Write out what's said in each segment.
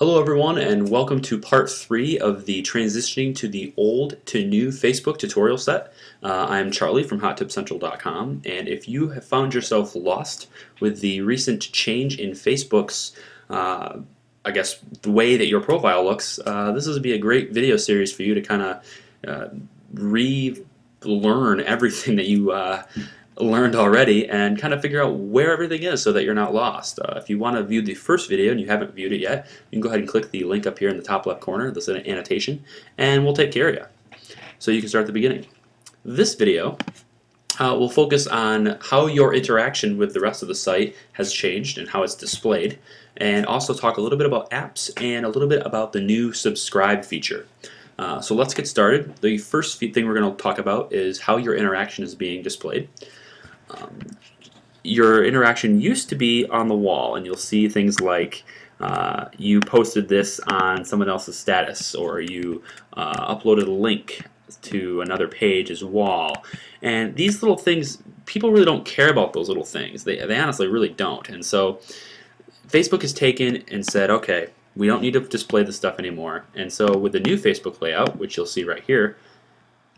Hello everyone and welcome to part 3 of the transitioning to the old to new Facebook tutorial set. I'm Charlie from HotTipsCentral.com, and if you have found yourself lost with the recent change in Facebook's I guess the way that your profile looks, this is going to be a great video series for you to kind of relearn everything that you learned already and kind of figure out where everything is so that you're not lost. If you want to view the first video and you haven't viewed it yet, you can go ahead and click the link up here in the top left corner. This is an annotation, and we'll take care of you. So you can start at the beginning. This video will focus on how your interaction with the rest of the site has changed and how it's displayed, and also talk a little bit about apps and a little bit about the new subscribe feature. So let's get started. The first thing we're going to talk about is how your interaction is being displayed. Your interaction used to be on the wall, and you'll see things like you posted this on someone else's status, or you uploaded a link to another page as wall. And these little things, people really don't care about those little things. They honestly really don't. And so Facebook has taken and said, okay, we don't need to display this stuff anymore. And so with the new Facebook layout, which you'll see right here,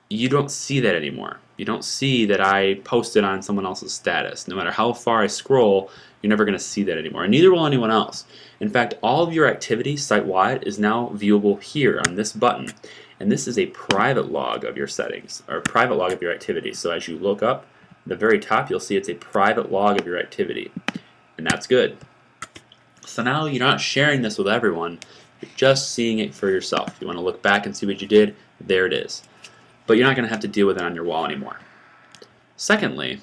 you don't see that anymore. You don't see that I posted on someone else's status. No matter how far I scroll, you're never going to see that anymore. And neither will anyone else. In fact, all of your activity site-wide is now viewable here on this button. And this is a private log of your settings, or private log of your activity. So as you look up, at the very top, you'll see it's a private log of your activity. And that's good. So now you're not sharing this with everyone. You're just seeing it for yourself. You want to look back and see what you did, there it is. But you're not going to have to deal with it on your wall anymore. Secondly,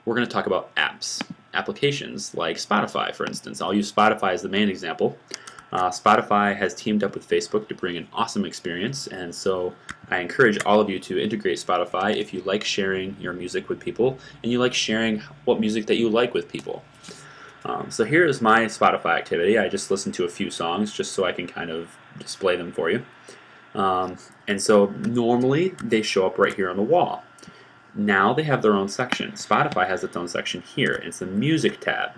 we're going to talk about apps, applications like Spotify, for instance. I'll use Spotify as the main example. Spotify has teamed up with Facebook to bring an awesome experience, and so I encourage all of you to integrate Spotify if you like sharing your music with people and you like sharing what music that you like with people. So here is my Spotify activity. I just listened to a few songs just so I can kind of display them for you. And so normally they show up right here on the wall. Now they have their own section. Spotify has its own section here. It's the music tab.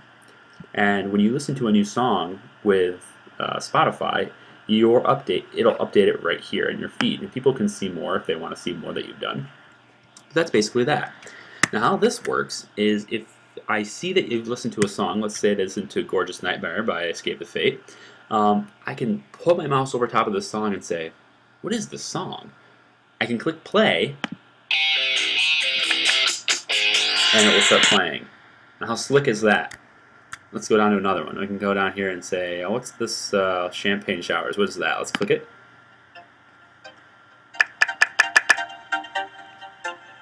And when you listen to a new song with Spotify, it'll update it right here in your feed. And people can see more if they want to see more that you've done. But that's basically that. Now how this works is if I see that you've listened to a song, let's say listen to Gorgeous Nightmare by Escape the Fate, I can put my mouse over top of this song and say, what is this song? I can click play, and it will start playing. Now how slick is that? Let's go down to another one. We can go down here and say, oh, what's this Champagne Showers? What is that? Let's click it.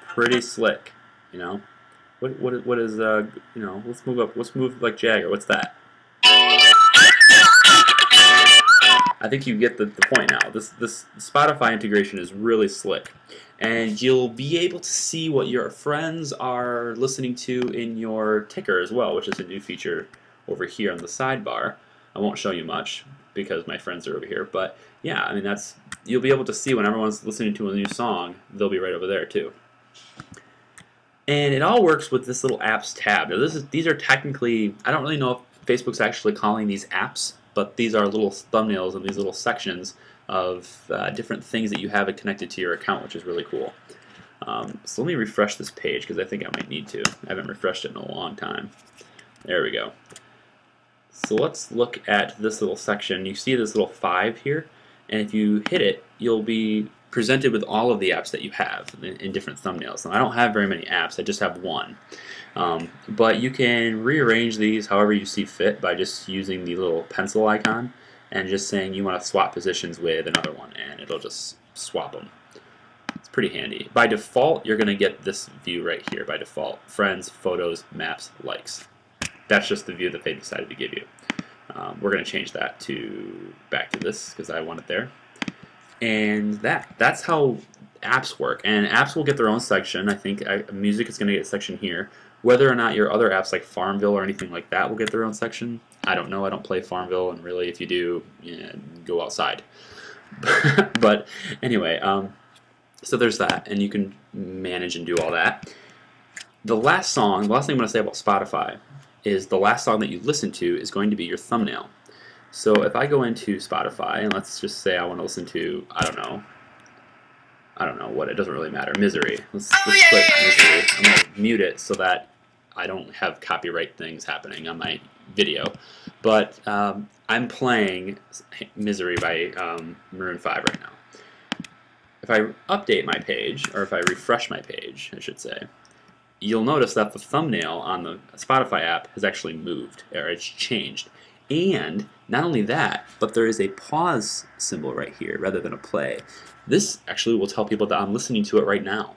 Pretty slick, you know. What is you know? Let's move up. Let's move like Jagger. What's that? I think you get the point now. This Spotify integration is really slick, and you'll be able to see what your friends are listening to in your ticker as well, which is a new feature over here on the sidebar. I won't show you much because my friends are over here, but yeah, I mean you'll be able to see when everyone's listening to a new song, they'll be right over there too. And it all works with this little apps tab. Now these are technically, I don't really know if Facebook's actually calling these apps, but these are little thumbnails and these little sections of different things that you have connected to your account, which is really cool. So let me refresh this page because I think I might need to. I haven't refreshed it in a long time. There we go. So let's look at this little section. You see this little 5 here, and if you hit it, you'll be presented with all of the apps that you have in different thumbnails. And I don't have very many apps, I just have one. But you can rearrange these however you see fit by just using the little pencil icon and just saying you want to swap positions with another one, and it'll just swap them. It's pretty handy. By default, you're going to get this view right here by default. Friends, photos, maps, likes. That's just the view that they decided to give you. We're going to change that back to this because I want it there. And that's how apps work. And apps will get their own section. I think music is going to get a section here. Whether or not your other apps like Farmville or anything like that will get their own section, I don't know. I don't play Farmville, and really, if you do, yeah, go outside. But anyway, so there's that, and you can manage and do all that. The last thing I'm going to say about Spotify is the last song that you listen to is going to be your thumbnail. So if I go into Spotify and let's just say I want to listen to, I don't know what, it doesn't really matter, Misery. Let's click Misery. I'm going to mute it so that I don't have copyright things happening on my video. But I'm playing Misery by Maroon 5 right now. If I update my page, or if I refresh my page, I should say, you'll notice that the thumbnail on the Spotify app has actually moved, or it's changed. And not only that, but there is a pause symbol right here rather than a play. This actually will tell people that I'm listening to it right now.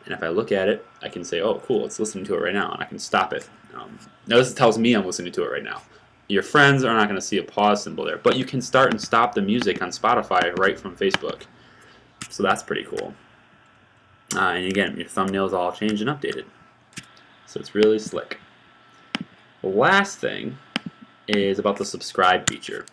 And if I look at it, I can say, oh, cool, it's listening to it right now, and I can stop it. Now this tells me I'm listening to it right now. Your friends are not going to see a pause symbol there, but you can start and stop the music on Spotify right from Facebook. So that's pretty cool. And again, your thumbnails all changed and updated. So it's really slick. The last thing is about the subscribe feature.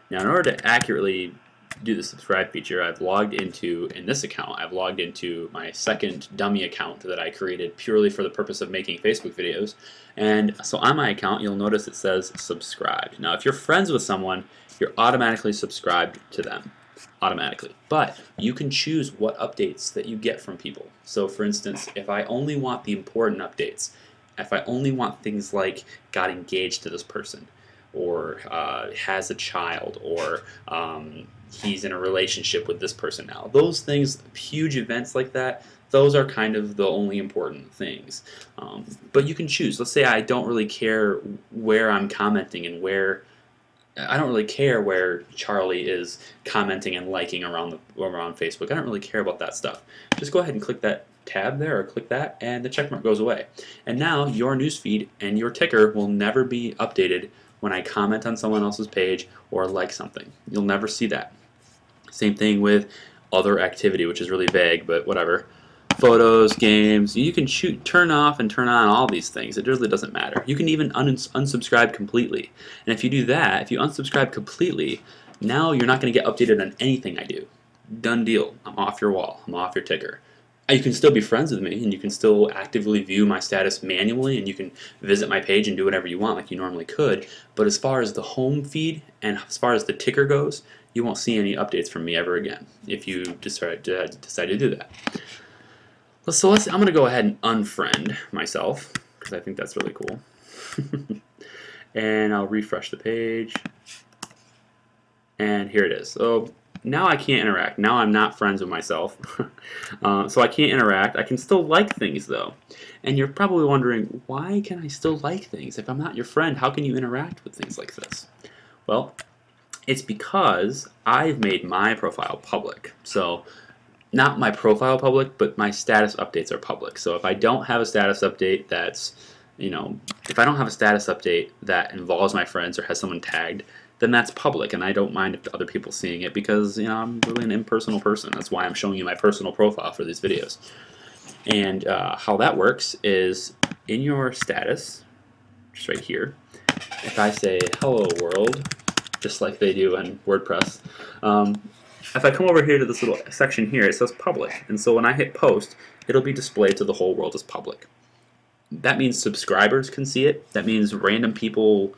Now in order to accurately do the subscribe feature, I've logged into, in this account, I've logged into my second dummy account that I created purely for the purpose of making Facebook videos. And so on my account, you'll notice it says subscribed. Now if you're friends with someone, you're automatically subscribed to them. Automatically. But you can choose what updates that you get from people. So for instance, if I only want the important updates, if I only want things like got engaged to this person, or has a child, or he's in a relationship with this person now, those things, huge events like that, those are kind of the only important things. But you can choose. Let's say I don't really care where I'm commenting and where I don't really care where Charlie is commenting and liking around Facebook. I don't really care about that stuff. Just go ahead and click that tab there, or click that, and the checkmark goes away. And now your newsfeed and your ticker will never be updated when I comment on someone else's page or like something. You'll never see that. Same thing with other activity, which is really vague, but whatever. Photos, games, you can turn off and turn on all these things. It really doesn't matter. You can even unsubscribe completely. And if you do that, if you unsubscribe completely, now you're not going to get updated on anything I do. Done deal. I'm off your wall. I'm off your ticker. You can still be friends with me, and you can still actively view my status manually, and you can visit my page and do whatever you want like you normally could. But as far as the home feed and as far as the ticker goes, you won't see any updates from me ever again if you decide to do that. So I'm going to go ahead and unfriend myself because I think that's really cool. And I'll refresh the page. And here it is. So now I can't interact. Now I'm not friends with myself. So I can't interact. I can still like things though. And you're probably wondering, why can I still like things? If I'm not your friend, how can you interact with things like this? Well, it's because I've made my profile public. So not my profile public, but my status updates are public. So if I don't have a status update that's, if I don't have a status update that involves my friends or has someone tagged, then that's public, and I don't mind if other people seeing it because I'm really an impersonal person. That's why I'm showing you my personal profile for these videos. And how that works is in your status, just right here, if I say hello world, just like they do in WordPress, if I come over here to this little section here, it says public. And so when I hit post, it'll be displayed to the whole world as public. That means subscribers can see it. That means random people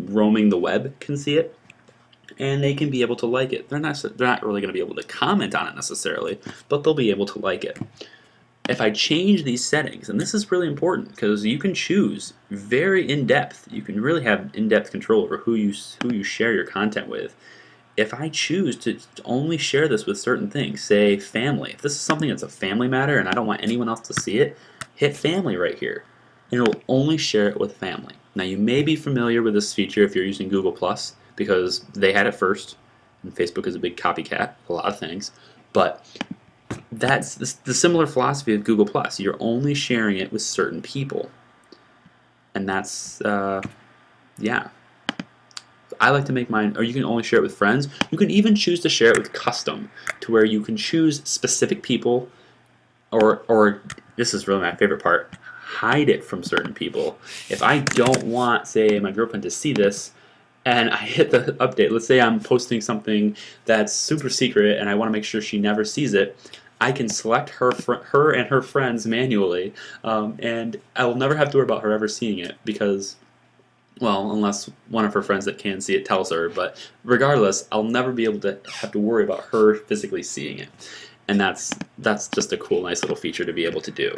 roaming the web can see it. And they can be able to like it. They're not really going to be able to comment on it necessarily, but they'll be able to like it. If I change these settings, and this is really important because you can choose very in-depth. You can really have in-depth control over who you share your content with. If I choose to only share this with certain things, say family, if this is something that's a family matter and I don't want anyone else to see it, hit family right here. And it will only share it with family. Now you may be familiar with this feature if you're using Google+, because they had it first, and Facebook is a big copycat of a lot of things, but that's the similar philosophy of Google+. You're only sharing it with certain people. And that's, yeah. I like to make mine, or you can only share it with friends. You can even choose to share it with custom, to where you can choose specific people, or this is really my favorite part, hide it from certain people. If I don't want, say, my girlfriend to see this, and I hit the update, let's say I'm posting something that's super secret and I want to make sure she never sees it, I can select her and her friends manually, and I will never have to worry about her ever seeing it because Well, unless one of her friends that can see it tells her, but regardless, I'll never be able to have to worry about her physically seeing it. And that's just a cool, nice little feature to be able to do.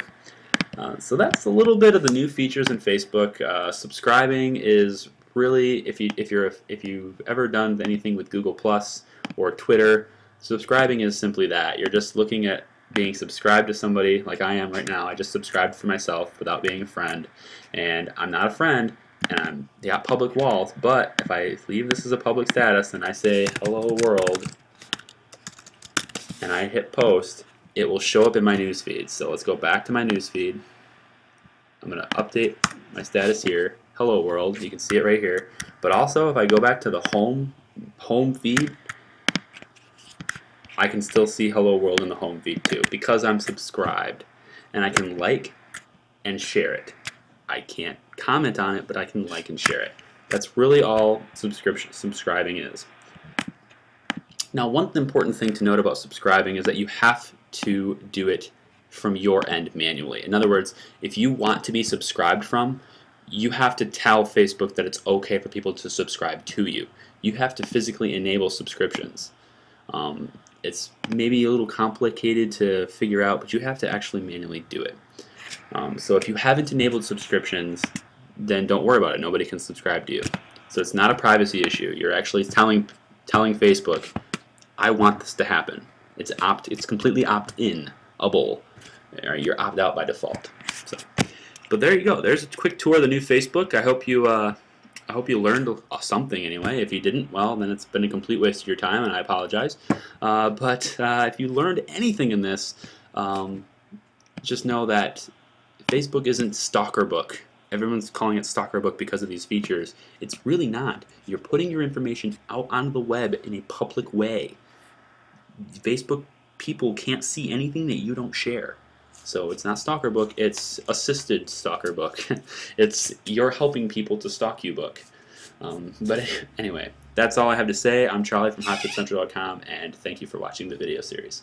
So that's a little bit of the new features in Facebook. Subscribing is really, if you've ever done anything with Google Plus or Twitter, subscribing is simply that. You're just looking at being subscribed to somebody like I am right now. I just subscribed for myself without being a friend, and I'm not a friend, and I'm got public walls. But if I leave this as a public status and I say hello world and I hit post, it will show up in my newsfeed. So let's go back to my newsfeed. I'm going to update my status here. Hello world, you can see it right here. But also if I go back to the home feed, I can still see hello world in the home feed too because I'm subscribed, and I can like and share it. I can't comment on it, but I can like and share it. That's really all subscribing is. Now, one important thing to note about subscribing is that you have to do it from your end manually. In other words, if you want to be subscribed from, you have to tell Facebook that it's okay for people to subscribe to you. You have to physically enable subscriptions. It's maybe a little complicated to figure out, but you have to actually manually do it. So if you haven't enabled subscriptions, then don't worry about it. Nobody can subscribe to you. So it's not a privacy issue. You're actually telling Facebook, I want this to happen. It's completely opt-in-able. You're opt-out by default. So, but there you go. There's a quick tour of the new Facebook. I hope you learned something anyway. If you didn't, well, then it's been a complete waste of your time, and I apologize. But if you learned anything in this, just know that Facebook isn't Stalker Book. Everyone's calling it Stalker Book because of these features. It's really not. You're putting your information out on the web in a public way. Facebook people can't see anything that you don't share. So it's not Stalker Book, it's Assisted Stalker Book. It's you're helping people to stalk you book. But anyway, that's all I have to say. I'm Charlie from HotTipsCentral.com, and thank you for watching the video series.